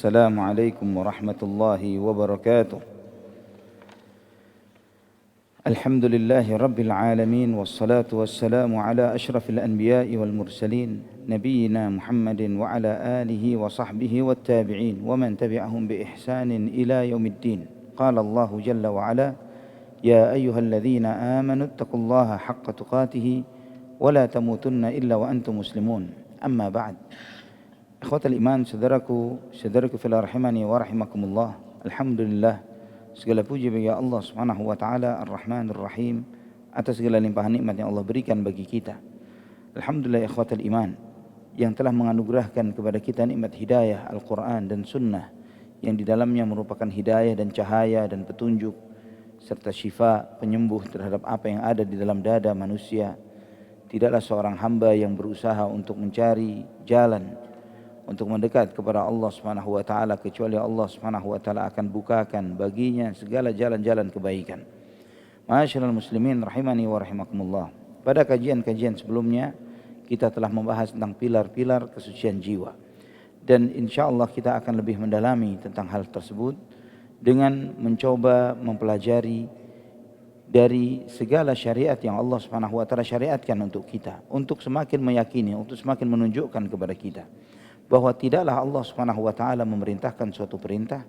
السلام عليكم ورحمة الله وبركاته. الحمد لله رب العالمين والصلاة والسلام على أشرف الأنبياء والمرسلين نبينا محمد وعلى آله وصحبه والتابعين ومن تبعهم بإحسان إلى يوم الدين. قال الله جل وعلا: يا أيها الذين آمنوا اتقوا الله حق تقاته ولا تموتن إلا وأنتم مسلمون. أما بعد. Ikhwatal iman, saudaraku fillah rahimani wa rahimakumullah. Alhamdulillah, segala puji bagi Allah Subhanahu wa taala Ar-Rahman Ar-Rahim atas segala limpahan nikmat yang Allah berikan bagi kita. Alhamdulillah ikhwatal iman, yang telah menganugerahkan kepada kita nikmat hidayah Al-Qur'an dan sunnah yang di dalamnya merupakan hidayah dan cahaya dan petunjuk serta syifa, penyembuh terhadap apa yang ada di dalam dada manusia. Tidaklah seorang hamba yang berusaha untuk mencari jalan untuk mendekat kepada Allah Subhanahu wa taala kecuali Allah Subhanahu wa taala akan bukakan baginya segala jalan-jalan kebaikan. Ma'asyiral muslimin rahimani wa rahimakumullah. Pada kajian-kajian sebelumnya kita telah membahas tentang pilar-pilar kesucian jiwa. Dan insyaallah kita akan lebih mendalami tentang hal tersebut dengan mencoba mempelajari dari segala syariat yang Allah Subhanahu wa taala syariatkan untuk kita, untuk semakin meyakini, untuk semakin menunjukkan kepada kita bahwa tidaklah Allah Subhanahu wa taala memerintahkan suatu perintah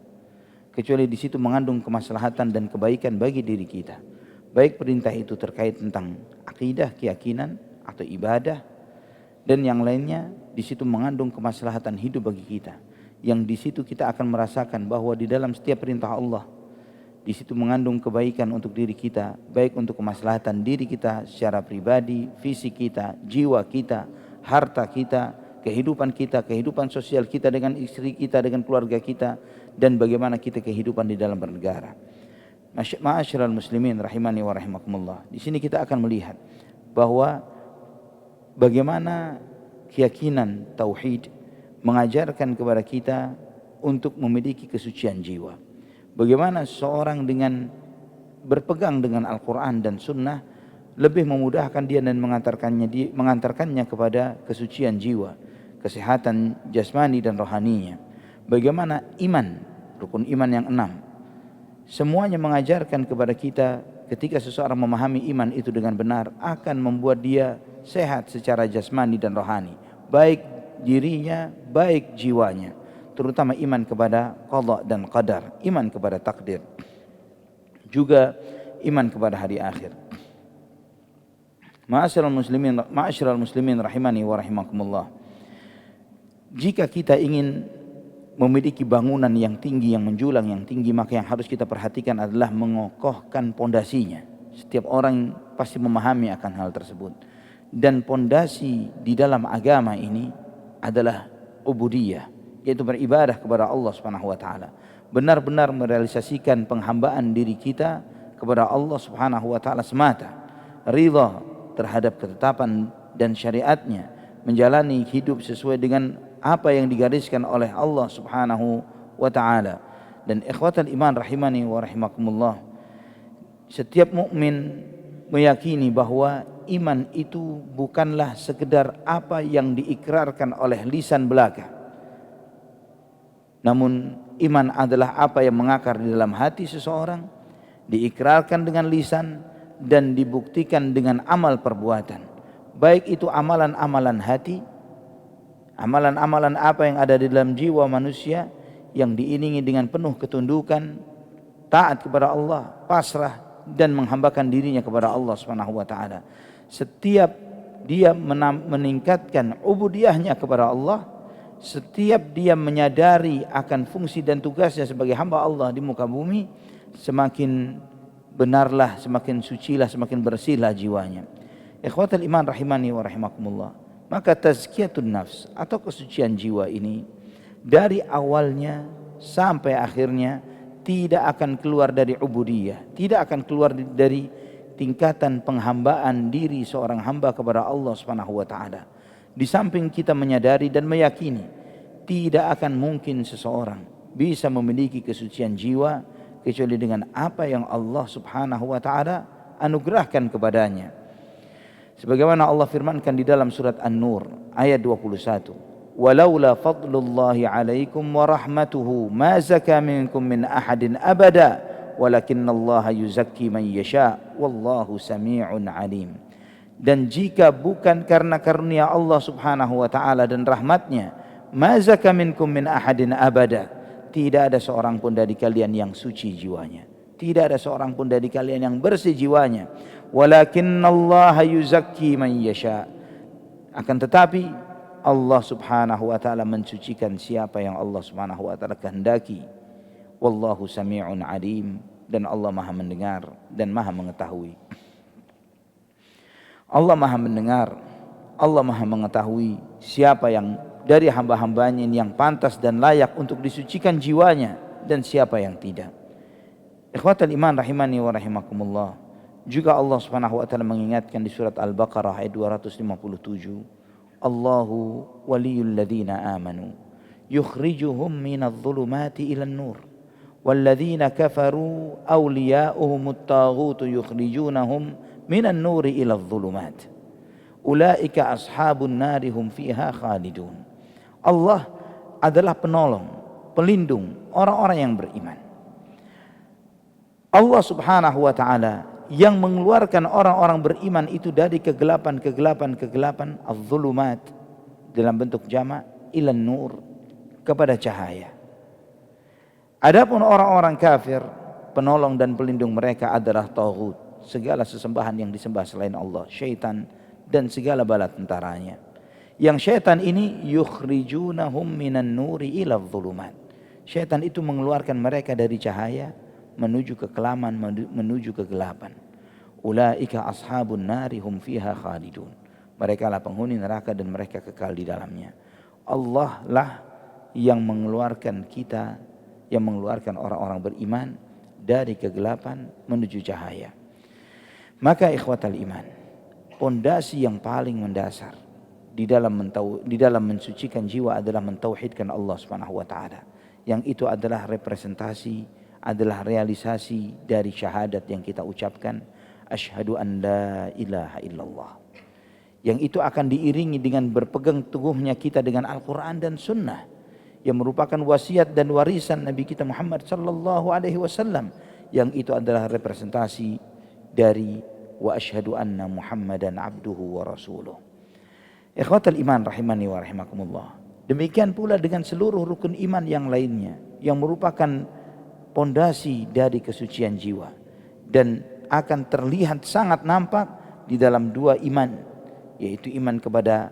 kecuali di situ mengandung kemaslahatan dan kebaikan bagi diri kita. Baik perintah itu terkait tentang akidah, keyakinan atau ibadah, dan yang lainnya di situ mengandung kemaslahatan hidup bagi kita. Yang di situ kita akan merasakan bahwa di dalam setiap perintah Allah di situ mengandung kebaikan untuk diri kita, baik untuk kemaslahatan diri kita secara pribadi, fisik kita, jiwa kita, harta kita, kehidupan kita, kehidupan sosial kita dengan istri kita, dengan keluarga kita, dan bagaimana kita kehidupan di dalam bernegara. Ma'asyiral muslimin rahimani wa rahimakumullah. Di sini kita akan melihat bahwa bagaimana keyakinan tauhid mengajarkan kepada kita untuk memiliki kesucian jiwa. Bagaimana seorang dengan berpegang dengan Al-Quran dan Sunnah lebih memudahkan dia dan mengantarkannya kepada kesucian jiwa, kesehatan jasmani dan rohaninya. Bagaimana iman, rukun iman yang 6, semuanya mengajarkan kepada kita ketika seseorang memahami iman itu dengan benar akan membuat dia sehat secara jasmani dan rohani, baik dirinya, baik jiwanya, terutama iman kepada qada dan qadar, iman kepada takdir, juga iman kepada hari akhir. Ma'asyiral muslimin rahimani wa rahimakumullah. Jika kita ingin memiliki bangunan yang tinggi, yang menjulang, yang tinggi, maka yang harus kita perhatikan adalah mengokohkan pondasinya. Setiap orang pasti memahami akan hal tersebut. Dan pondasi di dalam agama ini adalah ubudiyah, yaitu beribadah kepada Allah Subhanahu wa taala. Benar-benar merealisasikan penghambaan diri kita kepada Allah Subhanahu wa taala semata. Ridha terhadap ketetapan dan syariatnya, menjalani hidup sesuai dengan apa yang digariskan oleh Allah Subhanahu wa taala. Dan ikhwatal iman rahimani wa rahimakumullah, setiap mukmin meyakini bahwa iman itu bukanlah sekedar apa yang diikrarkan oleh lisan belaka, namun iman adalah apa yang mengakar di dalam hati seseorang, diikrarkan dengan lisan dan dibuktikan dengan amal perbuatan. Baik itu amalan-amalan hati, amalan-amalan apa yang ada di dalam jiwa manusia yang diiringi dengan penuh ketundukan, taat kepada Allah, pasrah dan menghambakan dirinya kepada Allah Subhanahu wa taala. Setiap dia meningkatkan ubudiyahnya kepada Allah, setiap dia menyadari akan fungsi dan tugasnya sebagai hamba Allah di muka bumi, semakin benarlah, semakin sucilah, semakin bersihlah jiwanya. Ikhwatal iman rahimani wa rahimakumullah. Maka tazkiyatun nafs atau kesucian jiwa ini dari awalnya sampai akhirnya tidak akan keluar dari ubudiyah, tidak akan keluar dari tingkatan penghambaan diri seorang hamba kepada Allah Subhanahu wa taala. Di samping kita menyadari dan meyakini tidak akan mungkin seseorang bisa memiliki kesucian jiwa kecuali dengan apa yang Allah Subhanahu wa taala anugerahkan kepadanya. Sebagaimana Allah firmankan di dalam surat An-Nur ayat 21, walaula fadlullahi 'alaikum wa rahmatuhu ma zaka minkum min ahadin abada walakinallaha yuzakki man yasha wallahu sami'un 'alim. Dan jika bukan karena karunia Allah Subhanahu wa taala dan rahmatnya, ma zaka minkum min ahadin abada, tidak ada seorang pun dari kalian yang suci jiwanya, tidak ada seorang pun dari kalian yang bersih jiwanya. Walakinallaha yuzakki man yasha, akan tetapi Allah Subhanahu wa taala mensucikan siapa yang Allah Subhanahu wa taala kehendaki. Wallahu sami'un 'alim, dan Allah Maha mendengar dan Maha mengetahui. Allah Maha mendengar, Allah Maha mengetahui siapa yang dari hamba-hambanya yang pantas dan layak untuk disucikan jiwanya dan siapa yang tidak. Ikhwatal iman rahimani wa rahimakumullah. Juga Allah Subhanahu wa taala mengingatkan di surat Al-Baqarah ayat 257, Allahu waliyul ladzina amanu yukhrijuhum minadh dhulumati ilan nur walladzina kafaru awliya'uhumut taghutu yukhrijunahum minan nuri iladh dhulumat ulaika ashabun nari hum fiha khalidun. Allah adalah penolong, pelindung orang-orang yang beriman. Allah Subhanahu wa taala yang mengeluarkan orang-orang beriman itu dari kegelapan az-zulumat dalam bentuk jamak ilan nur, kepada cahaya. Adapun orang-orang kafir, penolong dan pelindung mereka adalah taghut, segala sesembahan yang disembah selain Allah, syaitan dan segala bala tentaranya. Yang syaitan ini yukhrijunahum minan nuri ila dhulumat. Syaitan itu mengeluarkan mereka dari cahaya menuju kekelaman, menuju kegelapan. Ulaika ashabun nari hum fiha khalidun. Mereka lah penghuni neraka dan mereka kekal di dalamnya. Allah lah yang mengeluarkan kita, yang mengeluarkan orang-orang beriman dari kegelapan menuju cahaya. Maka ikhwatal iman, pondasi yang paling mendasar di dalam mensucikan jiwa adalah mentauhidkan Allah Subhanahu wa taala. Yang itu adalah representasi, adalah realisasi dari syahadat yang kita ucapkan, asyhadu an la ilaha illallah. Yang itu akan diiringi dengan berpegang teguhnya kita dengan Al-Quran dan Sunnah, yang merupakan wasiat dan warisan Nabi kita Muhammad sallallahu alaihi wasallam. Yang itu adalah representasi dari wa asyhadu anna Muhammadan abduhu wa rasuluh. Ikhwatal iman rahimani wa rahimakumullah. Demikian pula dengan seluruh rukun iman yang lainnya yang merupakan pondasi dari kesucian jiwa dan akan terlihat sangat nampak di dalam dua iman, yaitu iman kepada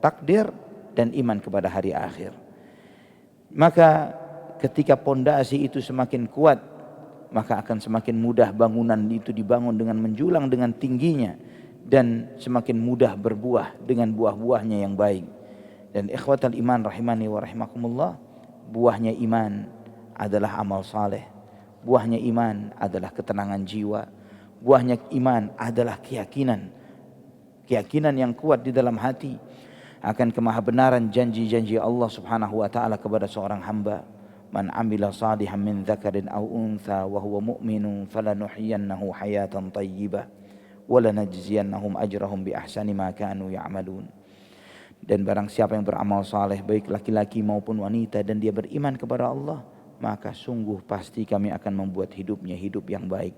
takdir dan iman kepada hari akhir. Maka ketika pondasi itu semakin kuat, maka akan semakin mudah bangunan itu dibangun dengan menjulang dengan tingginya dan semakin mudah berbuah dengan buah-buahnya yang baik. Dan ikhwatal iman rahimani wa rahimakumullah, buahnya iman adalah amal saleh, buahnya iman adalah ketenangan jiwa, buahnya iman adalah keyakinan yang kuat di dalam hati akan kemahabenaran janji-janji Allah Subhanahu wa taala kepada seorang hamba. Man amila salihan min dzakarin aw untha wa huwa mu'minun falanuhyiyannahu hayatan thayyibah wa lanajziyannahum ajrahum bi ahsani ma kanu ya'malun. Dan barang siapa yang beramal saleh baik laki-laki maupun wanita dan dia beriman kepada Allah, maka sungguh pasti kami akan membuat hidupnya hidup yang baik,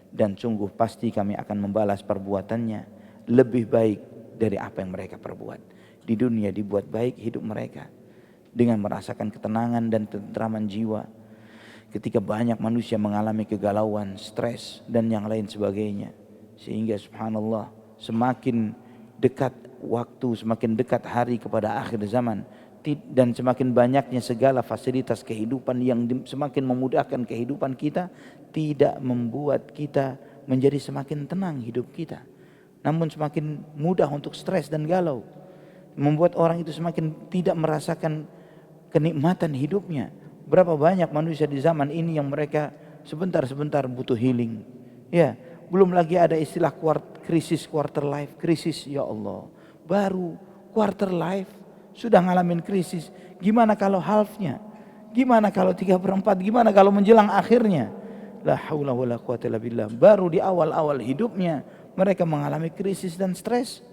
dan sungguh pasti kami akan membalas perbuatannya lebih baik dari apa yang mereka perbuat. Di dunia dibuat baik hidup mereka dengan merasakan ketenangan dan ketentraman jiwa. Ketika banyak manusia mengalami kegalauan, stres dan yang lain sebagainya, sehingga subhanallah semakin dekat waktu, semakin dekat hari kepada akhir zaman, dan semakin banyaknya segala fasilitas kehidupan yang semakin memudahkan kehidupan kita, tidak membuat kita menjadi semakin tenang hidup kita, namun semakin mudah untuk stres dan galau, membuat orang itu semakin tidak merasakan kenikmatan hidupnya. Berapa banyak manusia di zaman ini yang mereka sebentar-sebentar butuh healing, ya, belum lagi ada istilah krisis quarter life crisis. Ya Allah, baru quarter life sudah ngalamin krisis, gimana kalau halfnya, gimana kalau 3/4, gimana kalau menjelang akhirnya. La haula wala quwata illa billah. Baru di awal-awal hidupnya mereka mengalami krisis dan stres.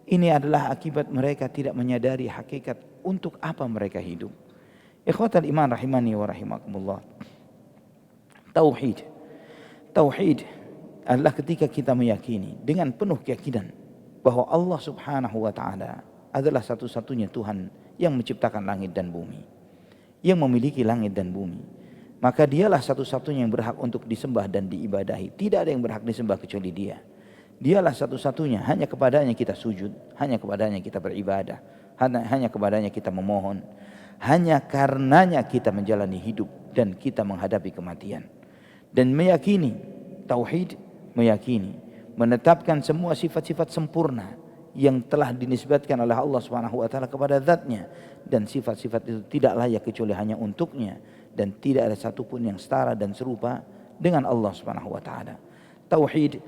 Ini adalah akibat mereka tidak menyadari hakikat untuk apa mereka hidup? Ikhwatal iman rahimani wa rahimakumullah. Tauhid. Tauhid adalah ketika kita meyakini dengan penuh keyakinan bahwa Allah Subhanahu wa taala adalah satu-satunya Tuhan yang menciptakan langit dan bumi, yang memiliki langit dan bumi. Maka dialah satu-satunya yang berhak untuk disembah dan diibadahi. Tidak ada yang berhak disembah kecuali Dia. Dialah satu-satunya, hanya kepadanya kita sujud, hanya kepadanya kita beribadah, hanya kepadanya kita memohon, hanya karenanya kita menjalani hidup dan kita menghadapi kematian. Dan meyakini, tauhid meyakini, menetapkan semua sifat-sifat sempurna yang telah dinisbatkan oleh Allah Subhanahu wa taala kepada zatnya, dan sifat-sifat itu tidak layak kecuali hanya untuknya, dan tidak ada satupun yang setara dan serupa dengan Allah Subhanahu wa taala. Tauhid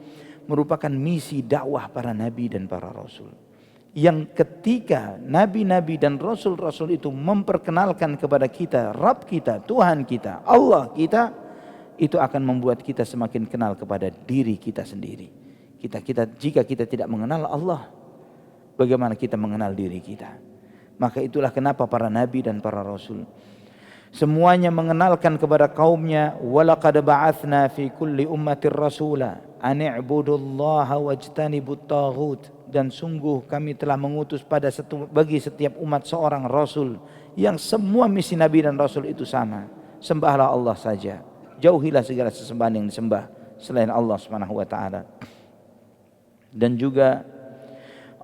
merupakan misi dakwah para nabi dan para rasul, yang ketika nabi-nabi dan rasul-rasul itu memperkenalkan kepada kita Rabb kita, Tuhan kita, Allah kita, itu akan membuat kita semakin kenal kepada diri kita sendiri. Jika kita tidak mengenal Allah, bagaimana kita mengenal diri kita? Maka itulah kenapa para nabi dan para rasul semuanya mengenalkan kepada kaumnya, walaqad ba'atsna fi kulli ummatir rasula an i'budullaha wajtanibut taghut, dan sungguh kami telah mengutus bagi setiap umat seorang rasul yang semua misi nabi dan rasul itu sama, sembahlah Allah saja, jauhilah segala sesembahan yang disembah selain Allah Subhanahu wa taala. Dan juga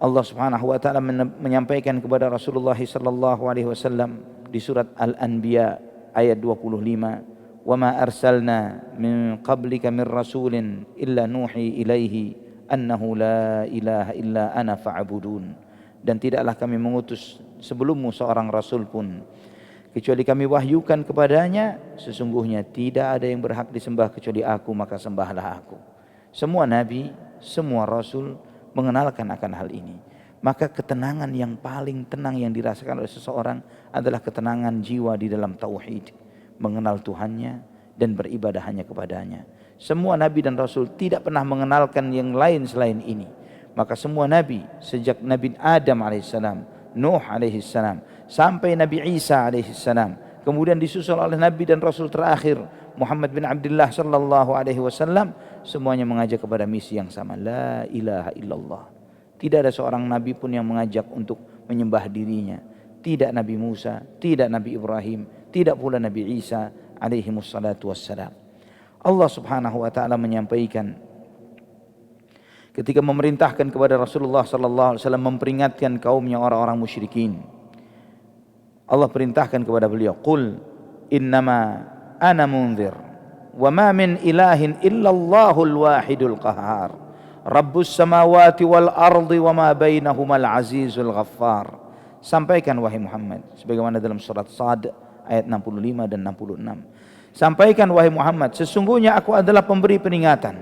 Allah Subhanahu wa taala menyampaikan kepada Rasulullah sallallahu alaihi wasallam di surat Al-Anbiya ayat 25, "Wa ma arsalna min qablika min rasulin illa nuhi ilaihi annahu la ilaha illa ana fa'budun." Dan tidaklah kami mengutus sebelummu seorang rasul pun kecuali kami wahyukan kepadanya, sesungguhnya tidak ada yang berhak disembah kecuali aku, maka sembahlah aku. Semua nabi, semua rasul mengenalkan akan hal ini. Maka ketenangan yang paling tenang yang dirasakan oleh seseorang adalah ketenangan jiwa di dalam tauhid, mengenal Tuhannya dan beribadah hanya kepadanya. Semua nabi dan rasul tidak pernah mengenalkan yang lain selain ini. Maka semua nabi, sejak Nabi Adam alaihissalam, Nuh alaihissalam, sampai Nabi Isa alaihissalam, kemudian disusul oleh nabi dan rasul terakhir Muhammad bin Abdullah sallallahu alaihi wasallam, semuanya mengajak kepada misi yang sama, la ilaha illallah. Tidak ada seorang nabi pun yang mengajak untuk menyembah dirinya. Tidak Nabi Musa, tidak Nabi Ibrahim, tidak pula Nabi Isa alaihi wassalatu wassalam. Allah Subhanahu wa taala menyampaikan ketika memerintahkan kepada Rasulullah sallallahu alaihi wasallam memperingatkan kaumnya orang-orang musyrikin. Allah perintahkan kepada beliau, "Qul innama ana munzir wa ma min ilahin illallahul wahidul qahhar. Rabbus samawati wal ardi wa ma bainahumal azizul ghaffar." Sampaikan wahai Muhammad, sebagaimana dalam surat Sad ayat 65 dan 66. Sampaikan wahai Muhammad, sesungguhnya aku adalah pemberi peringatan.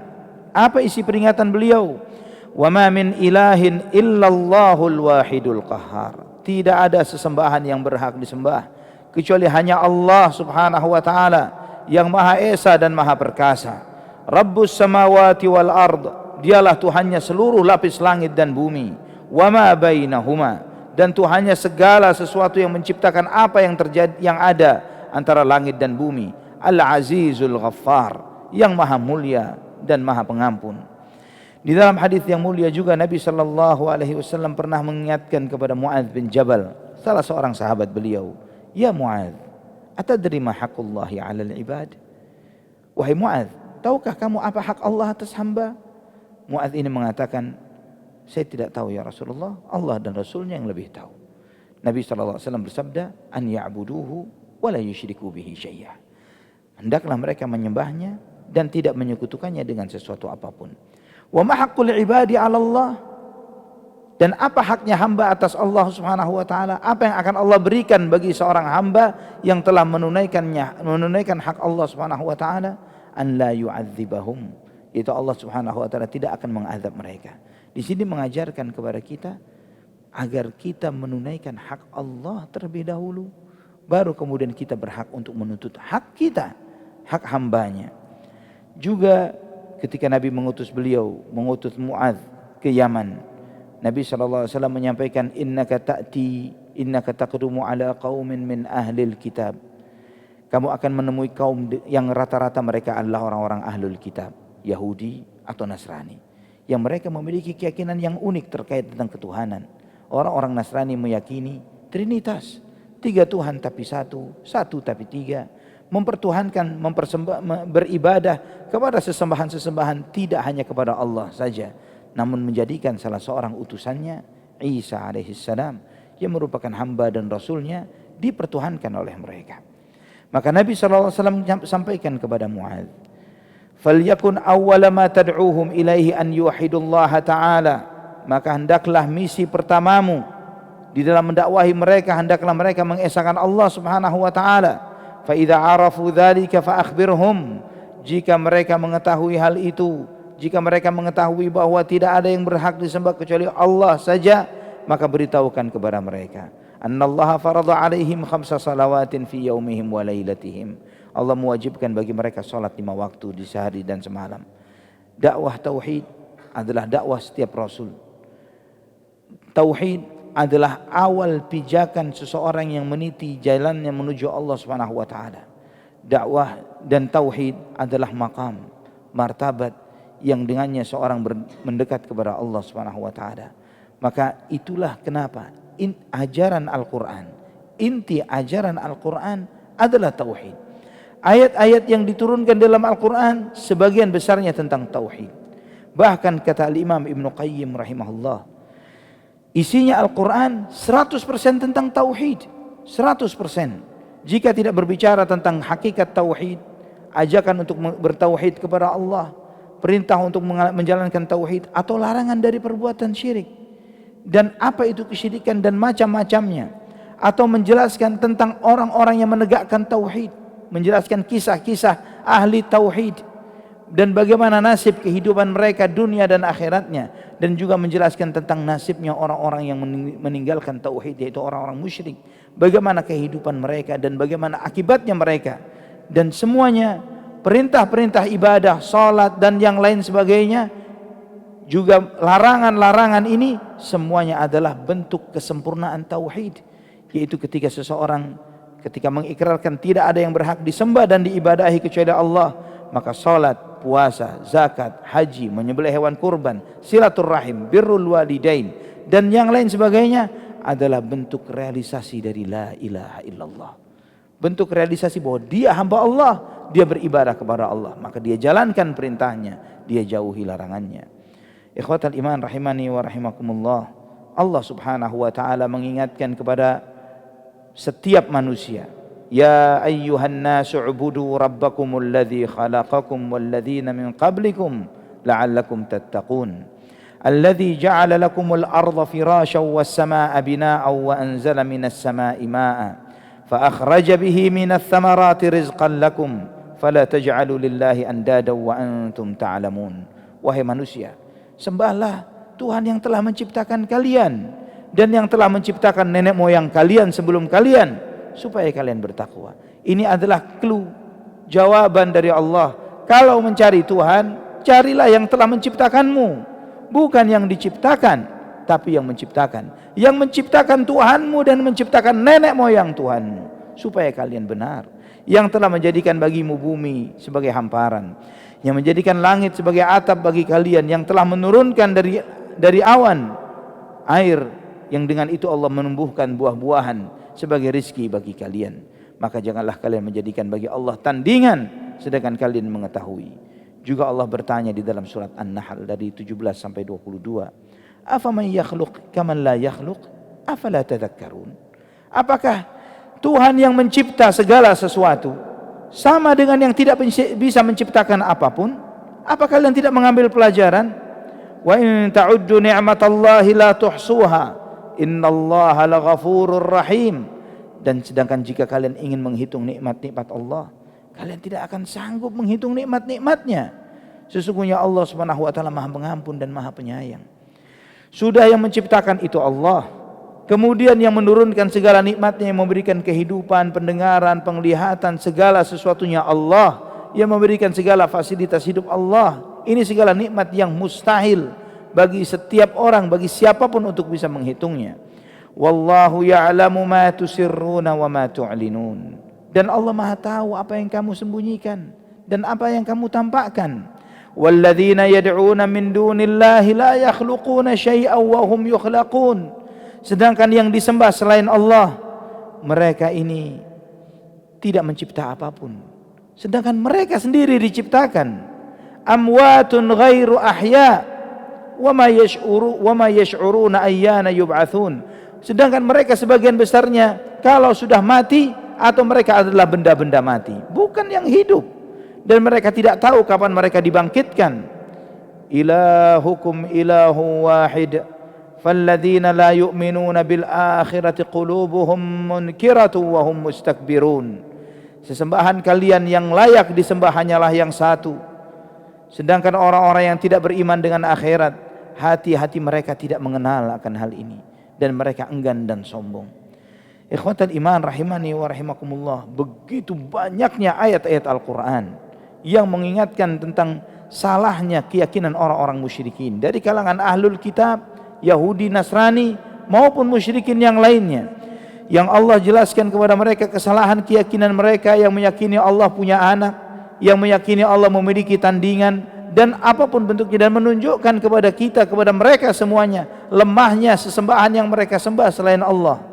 Apa isi peringatan beliau? Wa ma min ilahin illallahul wahidul qahhar. Tidak ada sesembahan yang berhak disembah kecuali hanya Allah Subhanahu wa taala yang Maha Esa dan Maha Perkasa. Rabbus samawati wal ard, dialah Tuhannya seluruh lapis langit dan bumi. Wa ma bainahuma, dan Tuhannya segala sesuatu yang menciptakan apa yang terjadi, yang ada antara langit dan bumi. Al-Azizul Ghaffar, yang Maha Mulia dan Maha Pengampun. Di dalam hadis yang mulia juga Nabi sallallahu alaihi wasallam pernah mengingatkan kepada Muadz bin Jabal, salah seorang sahabat beliau, "Ya Muadz, atadri ma haqqullahi 'alal ibad?" Wahai Muadz, tahukah kamu apa hak Allah atas hamba? Muadz ini mengatakan, "Saya tidak tahu ya Rasulullah, Allah dan Rasulnya yang lebih tahu." Nabi sallallahu alaihi wasallam bersabda, "An ya'buduhu wa la yusyriku bihi syai'a." Hendaklah mereka menyembahnya dan tidak menyekutukannya dengan sesuatu apapun. Wa ma haqqul ibadi 'ala Allah, dan apa haknya hamba atas Allah Subhanahu wa taala? Apa yang akan Allah berikan bagi seorang hamba yang telah menunaikan hak Allah Subhanahu wa taala? An la yu'adzibahum, itu Allah Subhanahu wa taala tidak akan mengazab mereka. Di sini mengajarkan kepada kita agar kita menunaikan hak Allah terlebih dahulu, baru kemudian kita berhak untuk menuntut hak kita, hak hambanya. Juga ketika Nabi mengutus Muadz ke Yaman, Nabi SAW menyampaikan, "Innaka ta'ti innaka taqdumu ala qaumin min ahlil kitab. Kamu akan menemui kaum yang rata-rata mereka adalah orang-orang ahlul kitab, Yahudi atau Nasrani, yang mereka memiliki keyakinan yang unik terkait tentang ketuhanan. Orang-orang Nasrani meyakini Trinitas, 3 Tuhan tapi satu, satu tapi 3, mempertuhankan, beribadah kepada sesembahan-sesembahan tidak hanya kepada Allah saja, namun menjadikan salah seorang utusannya, Isa alaihissalam, yang merupakan hamba dan rasulnya, dipertuhankan oleh mereka. Maka Nabi SAW sampaikan kepada Mu'adz, "Falyakun awwala ma tad'uhum ilaihi an yuwahidullaha ta'ala." Maka hendaklah misi pertamamu di dalam mendakwahi mereka, hendaklah mereka mengesahkan Allah Subhanahu wa taala. Fa idza arafu dzalika fa akhbirhum. Jika mereka mengetahui hal itu, jika mereka mengetahui bahwa tidak ada yang berhak disembah kecuali Allah saja, maka beritahukan kepada mereka, annallaha farada alaihim 5 salawatin fi yaumihim wa lailatihim. Allah mewajibkan bagi mereka salat 5 waktu di sehari dan semalam. Dakwah tauhid adalah dakwah setiap rasul. Tauhid adalah awal pijakan seseorang yang meniti jalannya menuju Allah Subhanahu wa taala. Dakwah dan tauhid adalah maqam, martabat yang dengannya seorang mendekat kepada Allah Subhanahu wa taala. Maka itulah kenapa ajaran Al-Quran, inti ajaran Al-Quran adalah tauhid. Ayat-ayat yang diturunkan dalam Al-Quran sebagian besarnya tentang tauhid. Bahkan kata Imam Ibn Qayyim rahimahullah, isinya Al-Quran 100% tentang tauhid, 100%. Jika tidak berbicara tentang hakikat tauhid, ajakan untuk bertauhid kepada Allah, perintah untuk menjalankan tauhid, atau larangan dari perbuatan syirik, dan apa itu kesyirikan dan macam-macamnya, atau menjelaskan tentang orang-orang yang menegakkan tauhid, menjelaskan kisah-kisah ahli tauhid dan bagaimana nasib kehidupan mereka dunia dan akhiratnya, dan juga menjelaskan tentang nasibnya orang-orang yang meninggalkan tauhid, yaitu orang-orang musyrik, bagaimana kehidupan mereka dan bagaimana akibatnya mereka, dan semuanya perintah-perintah ibadah, salat dan yang lain sebagainya, juga larangan-larangan ini semuanya adalah bentuk kesempurnaan tauhid, yaitu ketika seseorang mengikrarkan tidak ada yang berhak disembah dan diibadahi kecuali Allah, maka salat, puasa, zakat, haji, menyembelih hewan kurban, silaturrahim, birrul walidain dan yang lain sebagainya adalah bentuk realisasi dari la ilaha illallah. Bentuk realisasi bahwa dia hamba Allah, dia beribadah kepada Allah, maka dia jalankan perintahnya, dia jauhi larangannya. Ikhwatal iman rahimani wa rahimakumullah, Allah Subhanahu wa taala mengingatkan kepada setiap manusia, ya ayyuhan nasu ubudu rabbakumul ladzi khalaqakum wal ladzina min qablikum la'allakum tattaqun alladzi ja'ala lakumul arda firasyan was samaa'a binaa'an wa anzala minas samaa'i maa'a fa akhraja bihi minats thamarati rizqan lakum fala taj'alu lillahi andadan wa antum ta'lamun. Wahai manusia, sembahlah Tuhan yang telah menciptakan kalian dan yang telah menciptakan nenek moyang kalian sebelum kalian, supaya kalian bertakwa. Ini adalah clue, jawaban dari Allah. Kalau mencari Tuhan, carilah yang telah menciptakanmu, bukan yang diciptakan, tapi yang menciptakan. Yang menciptakan Tuhanmu dan menciptakan nenek moyang Tuhanmu, supaya kalian benar. Yang telah menjadikan bagimu bumi sebagai hamparan, yang menjadikan langit sebagai atap bagi kalian, yang telah menurunkan dari awan air, yang dengan itu Allah menumbuhkan buah-buahan sebagai rizki bagi kalian. Maka janganlah kalian menjadikan bagi Allah tandingan sedangkan kalian mengetahui. Juga Allah bertanya di dalam surat An-Nahl dari 17 sampai 22, afaman yakhluq kaman la yakhluq afala tadhakkarun. Apakah Tuhan yang mencipta segala sesuatu sama dengan yang tidak bisa menciptakan apapun? Apa kalian tidak mengambil pelajaran? Wa in ta'uddu ni'matallahi la tuhsuha innallaha laghafurur rahim. Dan sedangkan jika kalian ingin menghitung nikmat-nikmat Allah, kalian tidak akan sanggup menghitung nikmat-nikmatnya. Sesungguhnya Allah Subhanahu wa taala Maha Pengampun dan Maha Penyayang. Sudah yang menciptakan itu Allah, kemudian yang menurunkan segala nikmatnya, yang memberikan kehidupan, pendengaran, penglihatan, segala sesuatunya Allah, yang memberikan segala fasilitas hidup Allah. Ini segala nikmat yang mustahil bagi setiap orang, bagi siapapun untuk bisa menghitungnya. Wallahu ya'lamu ma tusirruna wa ma tu'linun. Dan Allah Maha tahu apa yang kamu sembunyikan dan apa yang kamu tampakkan. Walladzina yad'una min dunillahi la yakhluquna syai'an wa hum yukhlaqun. Sedangkan yang disembah selain Allah, mereka ini tidak mencipta apapun, sedangkan mereka sendiri diciptakan. Amwatun ghairu ahya wa ma yash'uruna ayyana yub'atsun. Sedangkan mereka sebagian besarnya kalau sudah mati atau mereka adalah benda-benda mati, bukan yang hidup, dan mereka tidak tahu kapan mereka dibangkitkan. Ilahukum ilahu wahid falladzina la yu'minuna bil akhirati qulubuhum munkiratu wa hum mustakbirun. Sesembahan kalian yang layak disembah hanyalah yang satu, sedangkan orang-orang yang tidak beriman dengan akhirat, hati-hati mereka tidak mengenal akan hal ini dan mereka enggan dan sombong. Ikhwatal iman rahimani wa rahimakumullah, begitu banyaknya ayat-ayat Al-Quran yang mengingatkan tentang salahnya keyakinan orang-orang musyrikin dari kalangan ahlul kitab, Yahudi, Nasrani maupun musyrikin yang lainnya, yang Allah jelaskan kepada mereka kesalahan keyakinan mereka yang meyakini Allah punya anak, yang meyakini Allah memiliki tandingan dan apapun bentuknya, dan menunjukkan kepada kita, kepada mereka semuanya lemahnya sesembahan yang mereka sembah selain Allah.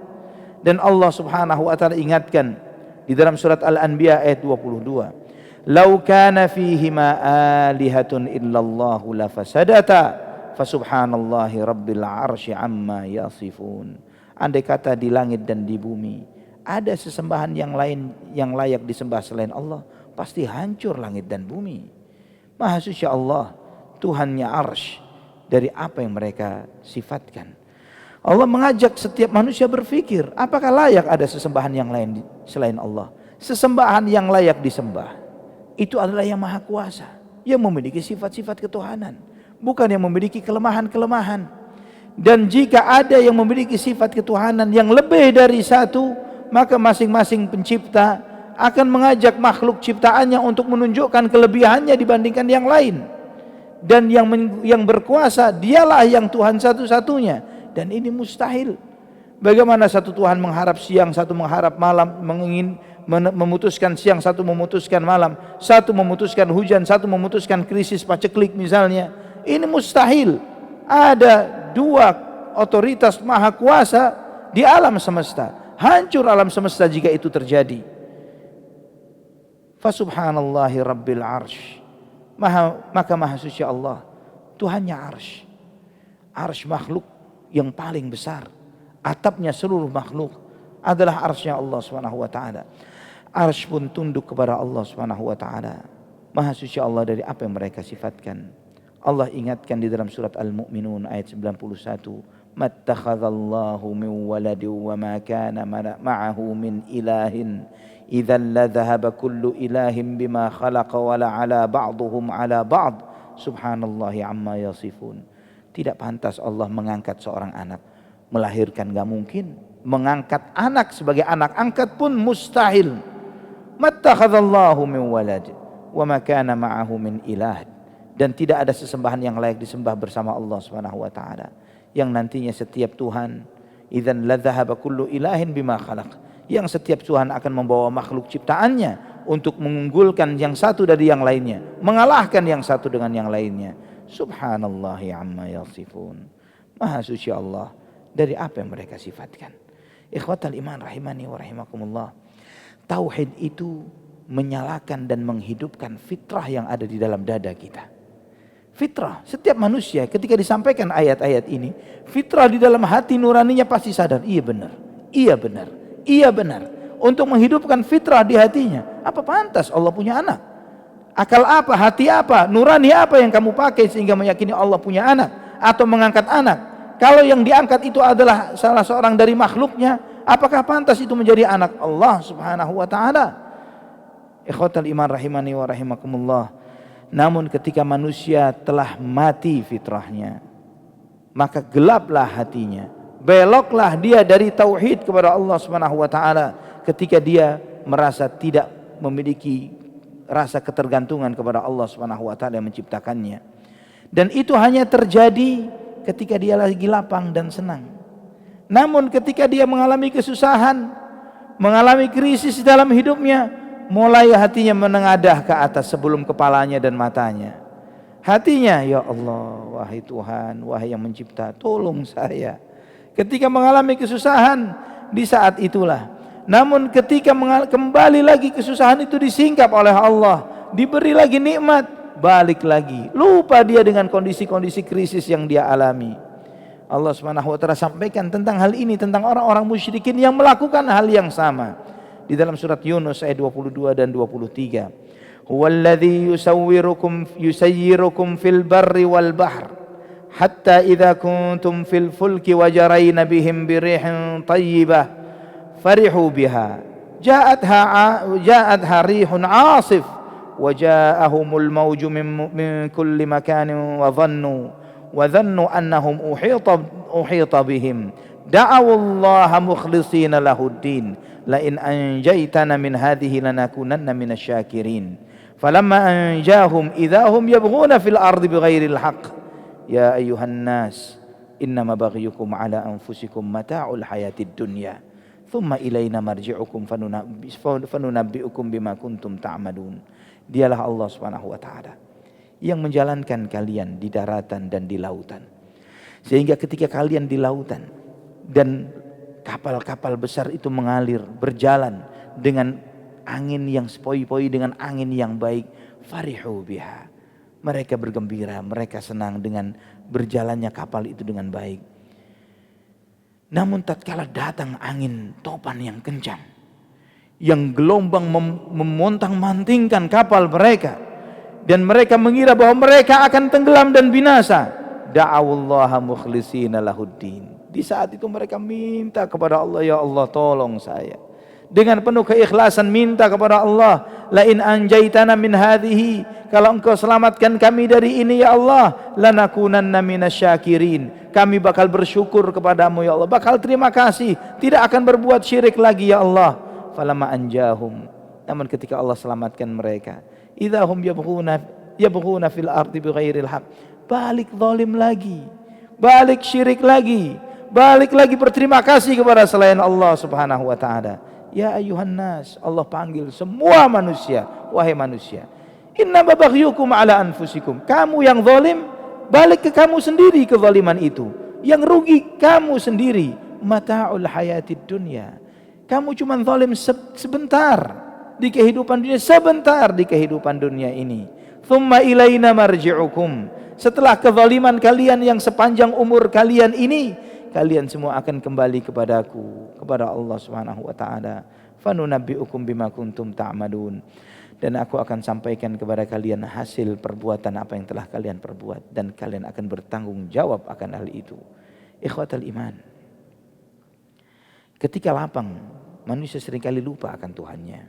Dan Allah Subhanahu wa taala ingatkan di dalam surat Al-Anbiya ayat 22, "Lau kana fihima alihatun illallahu lafasadata fasubhanallahi rabbil arsy amma yasifun." Andai kata di langit dan di bumi ada sesembahan yang lain yang layak disembah selain Allah, pasti hancur langit dan bumi. Maha suci Allah, Tuhannya arsy, dari apa yang mereka sifatkan. Allah mengajak setiap manusia berpikir, apakah layak ada sesembahan yang lain selain Allah? Sesembahan yang layak disembah itu adalah yang maha kuasa, yang memiliki sifat-sifat ketuhanan, bukan yang memiliki kelemahan-kelemahan. Dan jika ada yang memiliki sifat ketuhanan yang lebih dari satu, maka masing-masing pencipta akan mengajak makhluk ciptaannya untuk menunjukkan kelebihannya dibandingkan yang lain. Dan yang berkuasa dialah yang Tuhan satu-satunya, dan ini mustahil. Bagaimana satu Tuhan mengharap siang, satu mengharap malam, memutuskan siang, satu memutuskan malam, satu memutuskan hujan, satu memutuskan krisis paceklik misalnya. Ini mustahil. Ada dua otoritas maha kuasa di alam semesta. Hancur alam semesta jika itu terjadi. Fasubhanallahi rabbil arsy. Maka maha suci Allah, Tuhannya arsy. Arsy makhluk yang paling besar. Atapnya seluruh makhluk adalah arsy Allah Subhanahu wa taala. Arsy pun tunduk kepada Allah Subhanahu wa taala. Maha suci Allah dari apa yang mereka sifatkan. Allah ingatkan di dalam surat Al-Mu'minun ayat 91, "Mattakhadallahu min waladin wa ma kana ma'ahu min ilahin idzan la dhahaba kullu ilahin bima khalaqa wa la 'ala ba'dhum 'ala ba'd subhanallahi amma yasifun." Tidak pantas Allah mengangkat seorang anak, melahirkan enggak mungkin, mengangkat anak sebagai anak angkat pun mustahil. Mattakhadallahu min walad wa ma kana ma'ahu min ilah. Dan tidak ada sesembahan yang layak disembah bersama Allah Subhanahu wa taala. Yang nantinya setiap Tuhan, idzan la dhahaba kullu ilahin bima khalaq. Yang setiap Tuhan akan membawa makhluk ciptaannya untuk mengunggulkan yang satu dari yang lainnya, mengalahkan yang satu dengan yang lainnya. Subhanallahi amma yasifun. Maha suci Allah dari apa yang mereka sifatkan. Ikhwatal iman rahimani wa rahimakumullah. Tauhid itu menyalakan dan menghidupkan fitrah yang ada di dalam dada kita. Fitrah, setiap manusia ketika disampaikan ayat-ayat ini, fitrah di dalam hati nuraninya pasti sadar, iya benar, iya benar, iya benar. Untuk menghidupkan fitrah di hatinya, apa pantas Allah punya anak? Akal apa, hati apa, nurani apa yang kamu pakai sehingga meyakini Allah punya anak atau mengangkat anak? Kalau yang diangkat itu adalah salah seorang dari makhluknya, apakah pantas itu menjadi anak Allah Subhanahu wa taala? Ikhwatal iman rahimani wa rahimakumullah. Namun ketika manusia telah mati fitrahnya, maka gelaplah hatinya, beloklah dia dari tauhid kepada Allah Subhanahu wa taala ketika dia merasa tidak memiliki rasa ketergantungan kepada Allah Subhanahu wa taala yang menciptakannya. Dan itu hanya terjadi ketika dia lagi lapang dan senang. Namun ketika dia mengalami kesusahan, mengalami krisis dalam hidupnya, mulai hatinya menengadah ke atas sebelum kepalanya dan matanya. Hatinya, ya Allah, wahai Tuhan, wahai yang mencipta, tolong saya. Ketika mengalami kesusahan, di saat itulah. Namun ketika kembali lagi kesusahan itu disingkap oleh Allah, diberi lagi nikmat, balik lagi, lupa dia dengan kondisi-kondisi krisis yang dia alami. Allah Subhanahu wa taala sampaikan tentang hal ini, tentang orang-orang musyrikin yang melakukan hal yang sama di dalam surat Yunus ayat 22 dan 23. Huwallazi yusayyirukum fil barri wal bahr hatta idza kuntum fil fulki wajarayna bihim birihin tayyibah farihu biha ja'atha rihun 'asif wa ja'ahumul mawju min kulli makanin wa dhannu annahum uhita bihim da'awallaha mukhlishina lahuddin la in anjaytana min hadhihi lanakunanna minasyakirin falamma anjahum idahum yabghuna fil ardi bighairil haqq ya ayyuhan nas innama baghyukum ala anfusikum mata'ul hayatid dunya thumma ilaina marji'ukum fanunabbi'ukum bima kuntum ta'malun. Dialah Allah Subhanahu wa taala yang menjalankan kalian di daratan dan di lautan. Sehingga ketika kalian di lautan dan kapal-kapal besar itu mengalir, berjalan dengan angin yang sepoi-poi, dengan angin yang baik, farihu biha. Mereka bergembira, mereka senang dengan berjalannya kapal itu dengan baik. Namun tatkala datang angin topan yang kencang, yang gelombang memontang-mantingkan kapal mereka, dan mereka mengira bahwa mereka akan tenggelam dan binasa, da'awallaha mukhlishina lahuddin. Di saat itu mereka minta kepada Allah, ya Allah tolong saya. Dengan penuh keikhlasan minta kepada Allah, la in anjaitana min hadhihi, kalau engkau selamatkan kami dari ini ya Allah, lanakunanna minasyakirin, kami bakal bersyukur kepadamu ya Allah, bakal terima kasih, tidak akan berbuat syirik lagi ya Allah. Falamma anjahum, namun ketika Allah selamatkan mereka, idahum yabghuna fil ardi bighairil haq, balik zalim lagi, balik syirik lagi, balik lagi berterima kasih kepada selain Allah Subhanahu wa taala. Ya ayuhan nas, Allah panggil semua manusia, wahai manusia, innama baghyukum ala anfusikum, kamu yang zalim, balik ke kamu sendiri kezaliman itu, yang rugi kamu sendiri, mata'ul hayatid dunya, kamu cuma zalim sebentar di kehidupan dunia, sebentar di kehidupan dunia ini. Thumma ilaina marji'ukum, setelah kezaliman kalian yang sepanjang umur kalian ini, kalian semua akan kembali kepadaku, kepada Allah Subhanahu wa taala. Fanunabbi'ukum bima kuntum ta'malun, dan aku akan sampaikan kepada kalian hasil perbuatan apa yang telah kalian perbuat, dan kalian akan bertanggung jawab akan hal itu. Ikhwatal iman, ketika lapang, manusia seringkali lupa akan Tuhannya.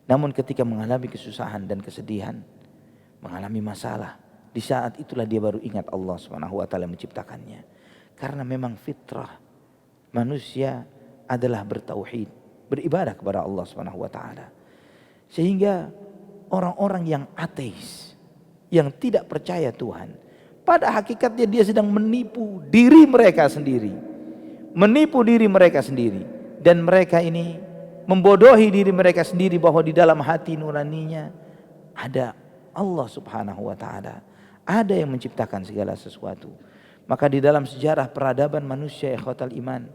Namun ketika mengalami kesusahan dan kesedihan, mengalami masalah, di saat itulah dia baru ingat Allah Subhanahu wa taala menciptakannya. Karena memang fitrah manusia adalah bertauhid, beribadah kepada Allah Subhanahu wa taala. Sehingga orang-orang yang ateis, yang tidak percaya Tuhan, pada hakikatnya dia sedang menipu diri mereka sendiri. Menipu diri mereka sendiri, dan mereka ini membodohi diri mereka sendiri bahwa di dalam hati nuraninya ada Allah Subhanahu wa taala, ada yang menciptakan segala sesuatu. Maka di dalam sejarah peradaban manusia, ikhwatal iman,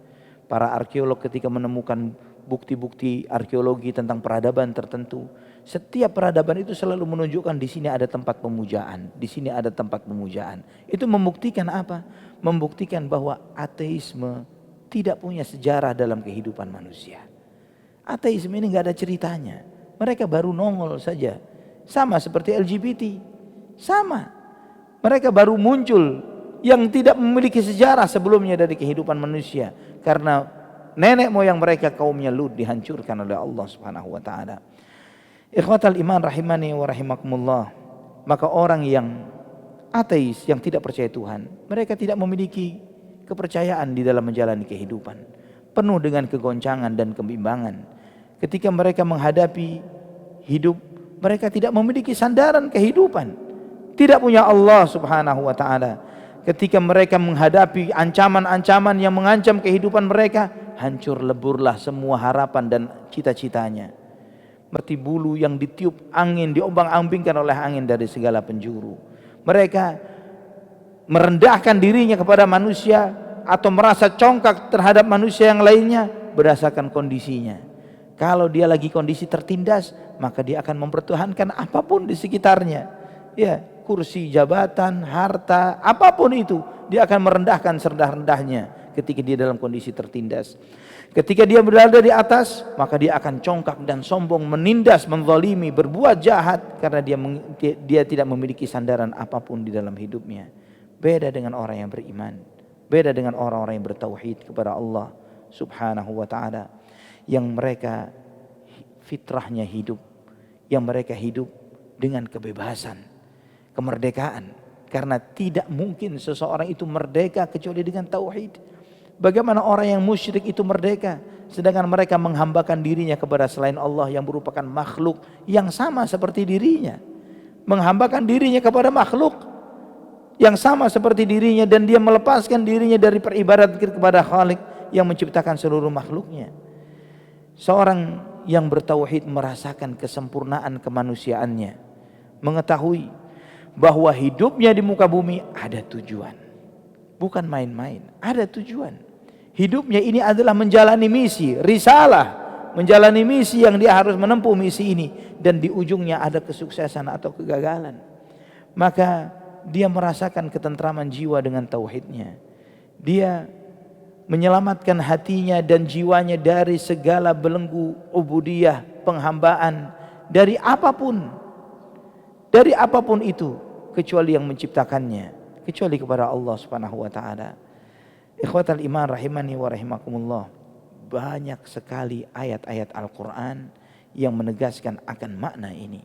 para arkeolog ketika menemukan bukti-bukti arkeologi tentang peradaban tertentu, setiap peradaban itu selalu menunjukkan di sini ada tempat pemujaan, di sini ada tempat pemujaan. Itu membuktikan apa? Membuktikan bahwa ateisme tidak punya sejarah dalam kehidupan manusia. Ateisme ini nggak ada ceritanya. Mereka baru nongol saja. Sama seperti LGBT. Sama. Mereka baru muncul yang tidak memiliki sejarah sebelumnya dari kehidupan manusia, karena nenek moyang mereka kaumnya Lut dihancurkan oleh Allah Subhanahu wa taala. Ikhwatal iman rahimani wa rahimakumullah. Maka orang yang ateis, yang tidak percaya Tuhan, mereka tidak memiliki kepercayaan di dalam menjalani kehidupan, penuh dengan kegoncangan dan kebimbangan. Ketika mereka menghadapi hidup, mereka tidak memiliki sandaran kehidupan, tidak punya Allah Subhanahu wa taala. ketika mereka menghadapi ancaman-ancaman yang mengancam kehidupan mereka, hancur leburlah semua harapan dan cita-citanya. Seperti bulu yang ditiup angin, diombang-ambingkan oleh angin dari segala penjuru. Mereka merendahkan dirinya kepada manusia atau merasa congkak terhadap manusia yang lainnya berdasarkan kondisinya. Kalau dia lagi kondisi tertindas, maka dia akan mempertuhankan apapun di sekitarnya. Ya, kursi, jabatan, harta, apapun itu, dia akan merendahkan serendah-rendahnya ketika dia dalam kondisi tertindas. Ketika dia berada di atas, maka dia akan congkak dan sombong, menindas, menzalimi, berbuat jahat karena dia tidak memiliki sandaran apapun di dalam hidupnya. Beda dengan orang yang beriman, beda dengan orang-orang yang bertauhid kepada Allah Subhanahu wa taala, yang mereka fitrahnya hidup, yang mereka hidup dengan kebebasan, kemerdekaan, karena tidak mungkin seseorang itu merdeka kecuali dengan tauhid. Bagaimana orang yang musyrik itu merdeka, sedangkan mereka menghambakan dirinya kepada selain Allah yang merupakan makhluk yang sama seperti dirinya, menghambakan dirinya kepada makhluk yang sama seperti dirinya, dan dia melepaskan dirinya dari peribadatan kepada Khalik yang menciptakan seluruh makhluknya. Seorang yang bertauhid merasakan kesempurnaan kemanusiaannya, mengetahui bahwa hidupnya di muka bumi ada tujuan, bukan main-main, ada tujuan. Hidupnya ini adalah menjalani misi, risalah, menjalani misi yang dia harus menempuh misi ini, dan di ujungnya ada kesuksesan atau kegagalan. Maka dia merasakan ketentraman jiwa dengan tauhidnya. Dia menyelamatkan hatinya dan jiwanya dari segala belenggu ubudiyah, penghambaan, dari apapun itu, kecuali yang menciptakannya, kecuali kepada Allah Subhanahu wa taala. Ikhwatal iman rahimani wa rahimakumullah, banyak sekali ayat-ayat Al-Quran yang menegaskan akan makna ini,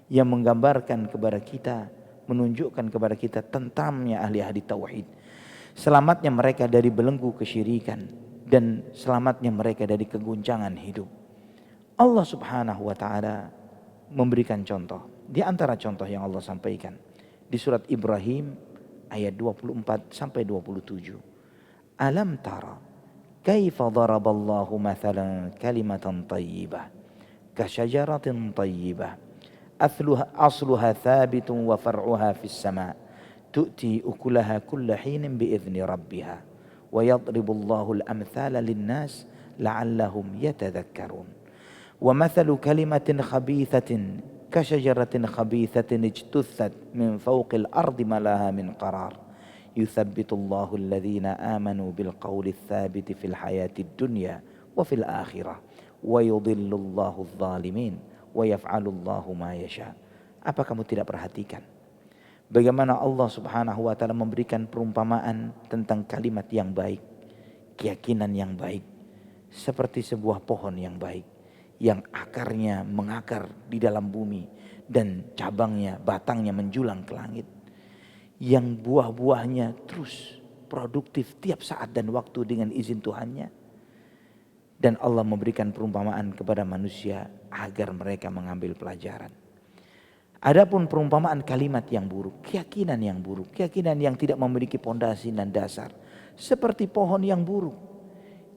yang menggambarkan kepada kita, menunjukkan kepada kita tentamnya ahli-ahli tauhid, selamatnya mereka dari belenggu kesyirikan, dan selamatnya mereka dari keguncangan hidup. Allah Subhanahu wa taala memberikan contoh. Di antara contoh yang Allah sampaikan di surat Ibrahim ayat 24 sampai 27. Alam tara kaifa daraballahu mathalan kalimatan thayyibah ka syajaratin thayyibah asluha thabitun wa far'uha fis sama' tu'ti ukulaha kulla hinin bi'izni rabbiha wa yadribullahu al-amthala lin-nas la'allahum yatadhakkarun wa mathalu kalimatin khabithatin ka syajaratin khabithatin ijtuthat min fawqil ardi ma laha min qarar yuthabbitullahu alladhina amanu bilqawli tsabiti fil hayatid dunya wa fil akhirah wa yudhillullahu adh-dhalimin wa yaf'alullahu ma yasha. Apa kamu tidak perhatikan bagaimana Allah Subhanahu wa taala memberikan perumpamaan tentang kalimat yang baik, keyakinan yang baik, seperti sebuah pohon yang baik yang akarnya mengakar di dalam bumi dan cabangnya, batangnya menjulang ke langit, yang buah-buahnya terus produktif tiap saat dan waktu dengan izin Tuhannya. Dan Allah memberikan perumpamaan kepada manusia agar mereka mengambil pelajaran. Adapun perumpamaan kalimat yang buruk, keyakinan yang buruk, keyakinan yang tidak memiliki pondasi dan dasar, seperti pohon yang buruk,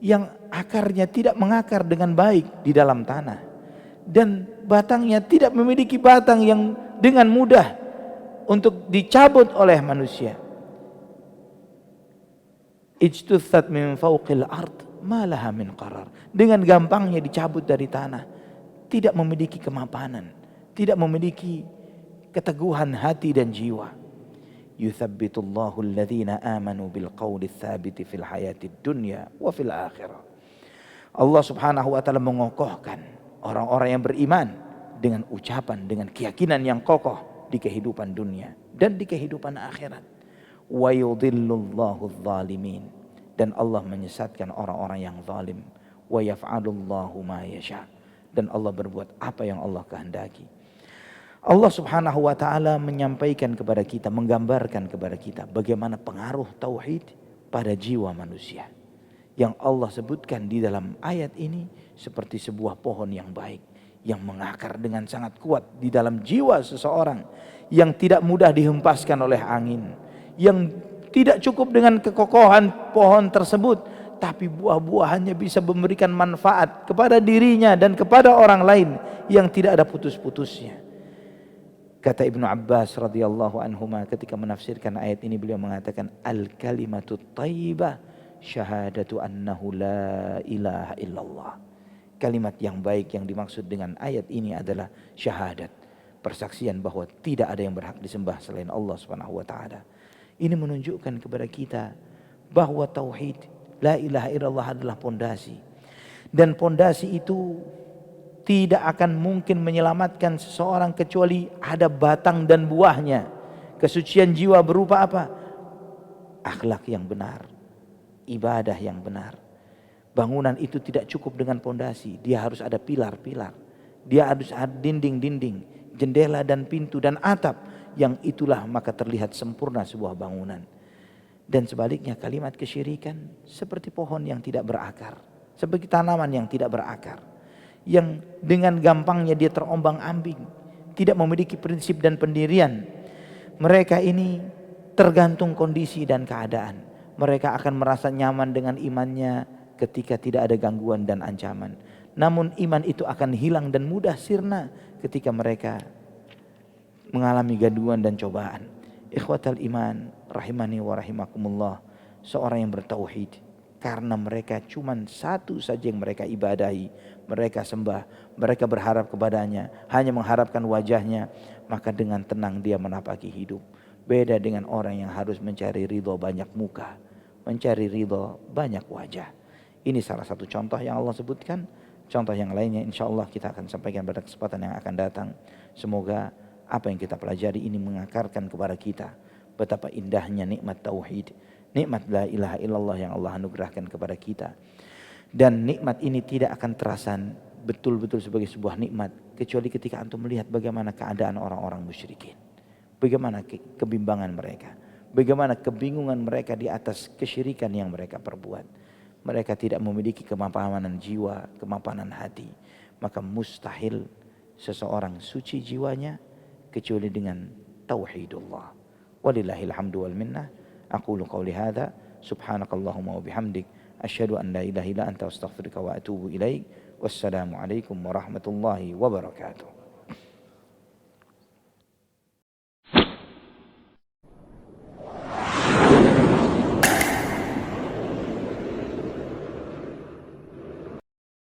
yang akarnya tidak mengakar dengan baik di dalam tanah, dan batangnya tidak memiliki batang yang dengan mudah untuk dicabut oleh manusia. Ijtuthat min fawqil ard ma laha min qarar. Dengan gampangnya dicabut dari tanah, tidak memiliki kemapanan, tidak memiliki keteguhan hati dan jiwa. Yuthabbitullahu alladhina amanu bilqawli tsabiti fil hayatid dunya wa fil akhirah. Allah Subhanahu wa taala mengokohkan orang-orang yang beriman dengan ucapan, dengan keyakinan yang kokoh di kehidupan dunia dan di kehidupan akhirat. Wa yudhillullahu adh-dhalimin, dan Allah menyesatkan orang-orang yang zalim. Wa yaf'alullahu ma yasha, dan Allah berbuat apa yang Allah kehendaki. Allah Subhanahu wa taala menyampaikan kepada kita, menggambarkan kepada kita bagaimana pengaruh tauhid pada jiwa manusia, yang Allah sebutkan di dalam ayat ini seperti sebuah pohon yang baik, yang mengakar dengan sangat kuat di dalam jiwa seseorang, yang tidak mudah dihempaskan oleh angin, yang Tidak cukup dengan kekokohan pohon tersebut, tapi buah-buahannya bisa memberikan manfaat kepada dirinya dan kepada orang lain yang tidak ada putus-putusnya. Kata Ibnu Abbas radhiyallahu anhuma ketika menafsirkan ayat ini, beliau mengatakan al-kalimatut thayyibah syahadatu annahu la ilaha illallah. Kalimat yang baik yang dimaksud dengan ayat ini adalah syahadat, persaksian bahwa tidak ada yang berhak disembah selain Allah Subhanahu wa taala. Ini menunjukkan kepada kita bahwa tauhid la ilaha illallah adalah pondasi. Dan pondasi itu tidak akan mungkin menyelamatkan seseorang kecuali ada batang dan buahnya. Kesucian jiwa berupa apa? Akhlak yang benar, ibadah yang benar. Bangunan itu tidak cukup dengan pondasi, dia harus ada pilar-pilar. Dia harus ada dinding-dinding, jendela dan pintu dan atap. Yang itulah maka terlihat sempurna sebuah bangunan. Dan sebaliknya kalimat kesyirikan seperti pohon yang tidak berakar, seperti tanaman yang tidak berakar, yang dengan gampangnya dia terombang-ambing, tidak memiliki prinsip dan pendirian. Mereka ini tergantung kondisi dan keadaan. Mereka akan merasa nyaman dengan imannya ketika tidak ada gangguan dan ancaman. Namun iman itu akan hilang dan mudah sirna ketika mereka mengalami gaduan dan cobaan. Ikhwatal iman rahimani wa rahimakumullah, seorang yang bertauhid karena mereka cuman satu saja yang mereka ibadahi, mereka sembah, mereka berharap kepadanya, hanya mengharapkan wajahnya, maka dengan tenang dia menapaki hidup. Beda dengan orang yang harus mencari ridho banyak muka, mencari ridho banyak wajah. Ini salah satu contoh yang Allah sebutkan. Contoh yang lainnya insya Allah kita akan sampaikan pada kesempatan yang akan datang. Semoga apa yang kita pelajari ini mengakarkan kepada kita betapa indahnya nikmat tauhid, nikmat la ilaha illallah yang Allah anugerahkan kepada kita. Dan nikmat ini tidak akan terasa betul-betul sebagai sebuah nikmat kecuali ketika antum melihat bagaimana keadaan orang-orang musyrikin, bagaimana kebimbangan mereka, bagaimana kebingungan mereka di atas kesyirikan yang mereka perbuat. Mereka tidak memiliki kemapanan jiwa, kemapanan hati. Maka mustahil seseorang suci jiwanya kecuali dengan tauhidullah. Walillahil hamdu wal minnah. Aqulu qawli hadza subhanakallahumma wa bihamdik asyhadu an la ilaha illa anta astaghfiruka wa atubu ilaik. Wassalamu alaikum warahmatullahi wabarakatuh.